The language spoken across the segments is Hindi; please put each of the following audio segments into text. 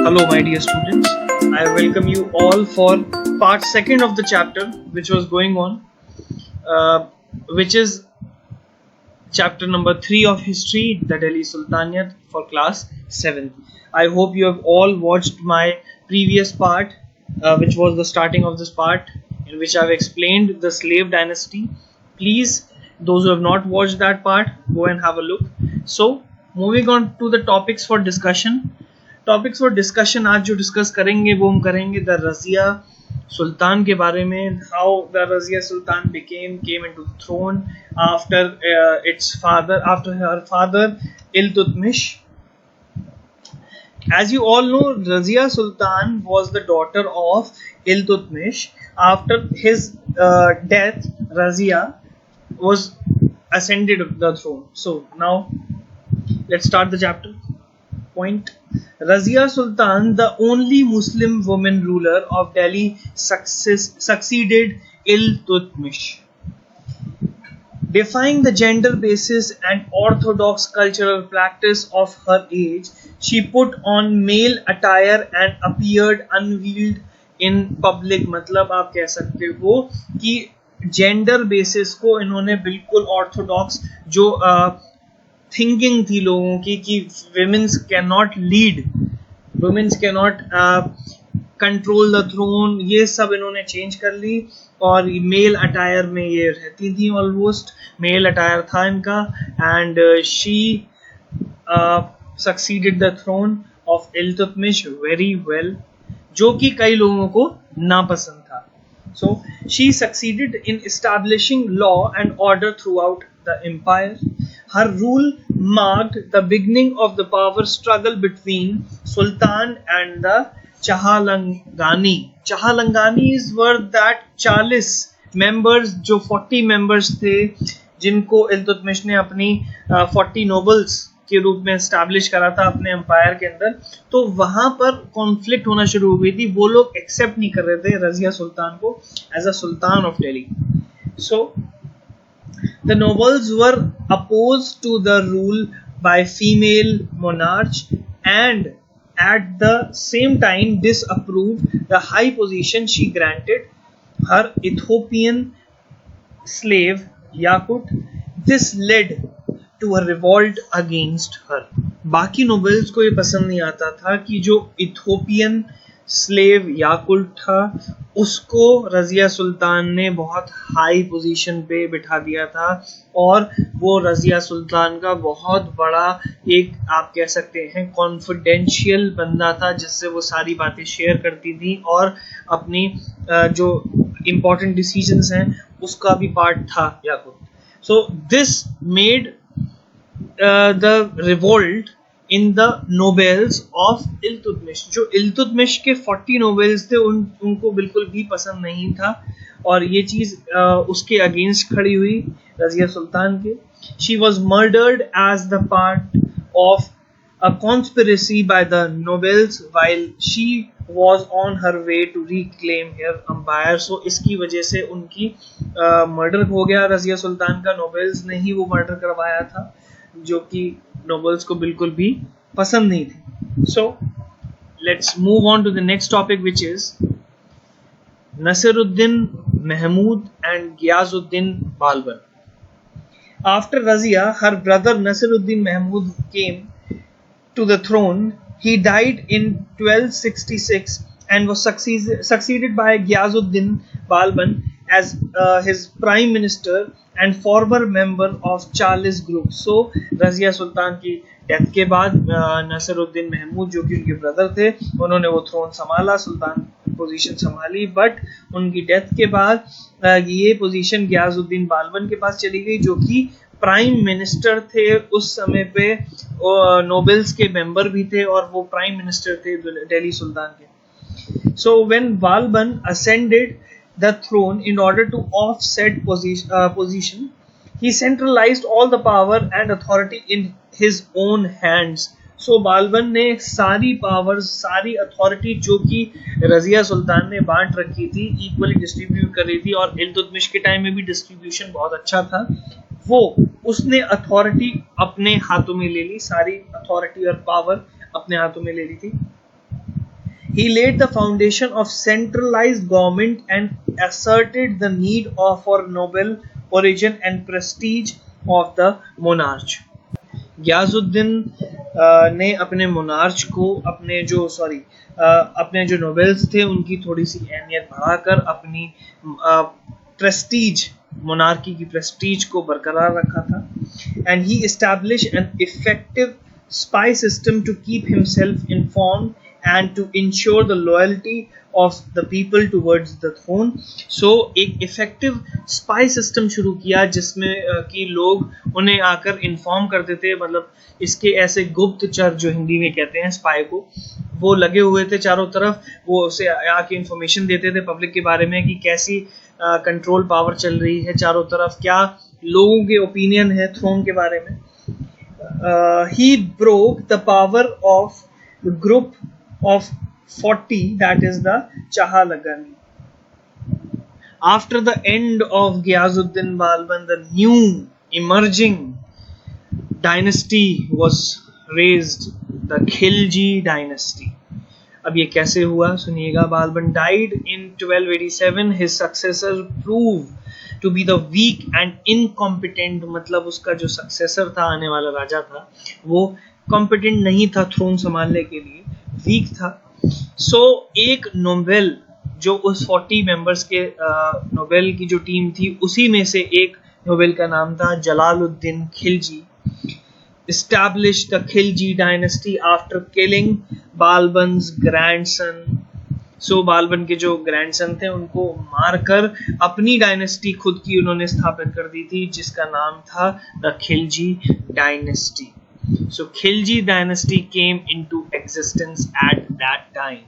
Hello, my dear students. I welcome you all for part second of the chapter which was going on, which is chapter number 3 of history, the Delhi Sultanate for class 7. I hope you have all watched my previous part, which was the starting of this part, in which I've explained the slave dynasty. Please, those who have not watched that part, go and have a look. So, moving on to the topics for discussion. Topics for discussion आज जो डिस्कस करेंगे वो हम करेंगे द रजिया सुल्तान के बारे में, how the Razia Sultan came into the throne after her father Iltutmish. As you all know, Razia Sultan was the daughter of Iltutmish. After his death, Razia was ascended to the throne. So now let's start the chapter. Point. Razia Sultan, the only Muslim woman ruler of Delhi, succeeded Iltutmish. Defying the gender basis and orthodox cultural practice of her age, she put on male attire and appeared unveiled in public. मतलब आप कह सकते हो कि जेंडर बेसिस को इन्होंने बिल्कुल ऑर्थोडॉक्स जो थिंकिंग थी लोगों की कि womens can not lead, womens can not control the throne, ये सब इन्होंने चेंज कर ली और मेल अटायर में ये रहती थी. ऑलमोस्ट मेल अटायर था इनका. And she succeeded the throne of Iltutmish very well, जो कि कई लोगों को नापसंद था. So she succeeded in establishing law and order throughout the empire. Her rule marked the beginning of the power struggle between Sultan and the Chahalangani. Chahalanganis were that 40 members, जो 40 members थे जिनको इल्तुतमिश ने अपनी 40 नोबल्स के रूप में एस्टैब्लिश करा था अपने एम्पायर के अंदर. तो वहां पर कॉन्फ्लिक्ट होना शुरू हो गई थी. वो लोग एक्सेप्ट नहीं कर रहे थे रजिया सुल्तान को as a sultan of Delhi. So the nobles were opposed to the rule by female monarch and at the same time disapproved the high position she granted her Ethiopian slave Yakut. This led to a revolt against her. बाकी नोबल्स को ये पसंद नहीं आता था कि जो इथोपियन स्लेव याकुल्ट था उसको रजिया सुल्तान ने बहुत हाई पोजीशन पे बिठा दिया था और वो रजिया सुल्तान का बहुत बड़ा एक आप कह सकते हैं कॉन्फिडेंशियल बंदा था जिससे वो सारी बातें शेयर करती थी और अपनी जो इम्पोर्टेंट डिसीजंस हैं उसका भी पार्ट था Yakult. So this made the revolt in the nobles of Iltutmish. जो इल्तुतमिश के 40 नोबेल्स थे उनको बिल्कुल भी पसंद नहीं था और ये चीज उसके अगेंस्ट खड़ी हुई रजिया सुल्तान के. She was murdered as the part of a conspiracy by the nobles while she was on her way to reclaim her empire. So इसकी वजह से उनकी मर्डर हो गया रजिया सुल्तान का. नोबेल्स ने ही वो मर्डर करवाया था जो कि नोबल्स को बिल्कुल भी पसंद नहीं थी. So let's move on to the next topic which is Nasiruddin Mahmud and Ghiyasuddin Balban. After Razia her brother Nasiruddin Mahmud came to the throne. He died in 1266 and was succeeded by Ghiyazuddin Balban as his prime minister and former member of Charles group. So Razia Sultan की डेथ के बाद नसीरुद्दीन महमूद जो कि उनके ब्रदर थे उन्होंने वो थ्रोन संभाला, सुल्तान पोजीशन संभाली. बट उनकी डेथ के बाद ये पोजीशन गियाजुद्दीन बालबन के पास चली गई जो कि प्राइम मिनिस्टर थे उस समय पे, नोबेल्स के मेंबर भी थे और वो प्राइम मिनिस्टर थे दिल्ली सुल्तान के. So when Balban ascended the throne in order to offset position, he centralized all the power and authority in his own hands. So Balban ने सारी पावर्स, सारी अथॉरिटी जो कि रजिया सुल्तान ने बांट रखी थी इक्वली डिस्ट्रीब्यूट कर रही थी और इल्तुतमिश के टाइम में भी डिस्ट्रीब्यूशन बहुत अच्छा था. वो उसने अथॉरिटी अपने हाथों में ले ली, सारी अथॉरिटी और पावर अपने हाथों में ले ली थी. He laid the foundation of centralized government and asserted the need for noble origin and prestige of the monarch. गयाजुद्दीन ने अपने मोनार्च को अपने जो नोबेल्स थे उनकी थोड़ी सी अहमियत बढ़ाकर अपनी प्रेस्टीज मोनार्की की प्रेस्टीज को बरकरार रखा था. And he established an effective spy system to keep himself informed and to ensure the loyalty of the people towards the throne. So एक effective spy system शुरू किया जिसमें कि लोग उन्हें आकर inform करते थे, मतलब इसके ऐसे गुप्तचर जो हिंदी में कहते हैं spy को, वो लगे हुए थे चारों तरफ, वो उसे आके information देते थे पब्लिक के बारे में कि कैसी कंट्रोल पावर चल रही है चारों तरफ, क्या लोगों के ओपिनियन है थ्रोन के बारे में. He broke the power of group of 40, that is the Chahalagani. After the end of Gyazuddin Balban, the new emerging dynasty was raised, the Khilji dynasty. अब ये कैसे हुआ सुनिएगा. Balban died in 1287. His successor proved to be the weak and incompetent, मतलब उसका जो successor था, आने वाला राजा था, वो competent नहीं था थ्रोन संभालने के लिए, वीक था. सो एक नोबेल जो उस 40 मेंबर्स के नोबेल की जो टीम थी उसी में से एक नोबेल का नाम था Jalaluddin Khilji. established the Khilji dynasty after killing Balban's grandson. सो बालबन के जो ग्रैंडसन थे उनको मारकर अपनी डायनेस्टी खुद की उन्होंने स्थापित कर दी थी जिसका नाम था the Khilji dynasty. So Khilji dynasty came into existence at that time.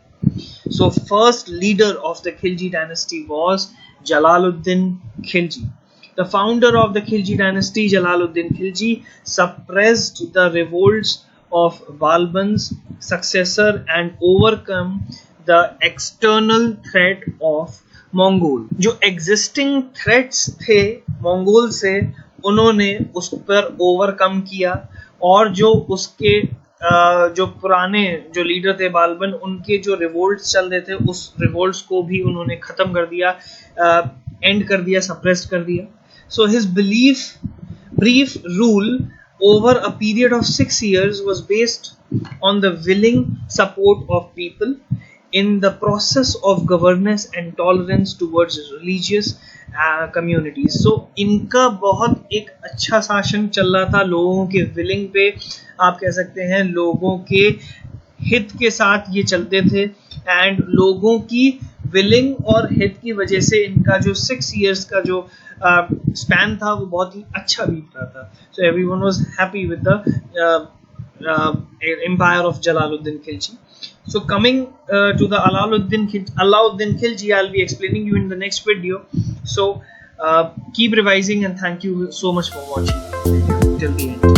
So first leader of the Khilji dynasty was Jalaluddin Khilji. The founder of the Khilji dynasty, Jalaluddin Khilji, suppressed the revolts of Balban's successor and overcome the external threat of Mongol. जो existing threats थे मंगोल से उन्होंने उस पर ओवरकम किया और जो उसके जो पुराने जो लीडर थे बालबन उनके जो रिवोल्ट्स चल रहे थे उस रिवोल्ट्स को भी उन्होंने खत्म कर दिया, एंड कर दिया, सप्रेस्ड कर दिया. So his brief rule over a period of 6 years was based on the willing support of people in the process of governance and tolerance towards religious communities. So इनका बहुत एक अच्छा शासन चल रहा था लोगों के विलिंग पे, आप कह सकते हैं लोगों के हित के साथ ये चलते थे, एंड लोगों की विलिंग और हित की वजह से इनका जो 6 years का जो स्पैन था वो बहुत ही अच्छा बीत रहा था. So everyone was happy with the empire of Jalaluddin Khilji. So coming to the Alauddin Khilji, I'll be explaining you in the next video. So keep revising and thank you so much for watching till the end.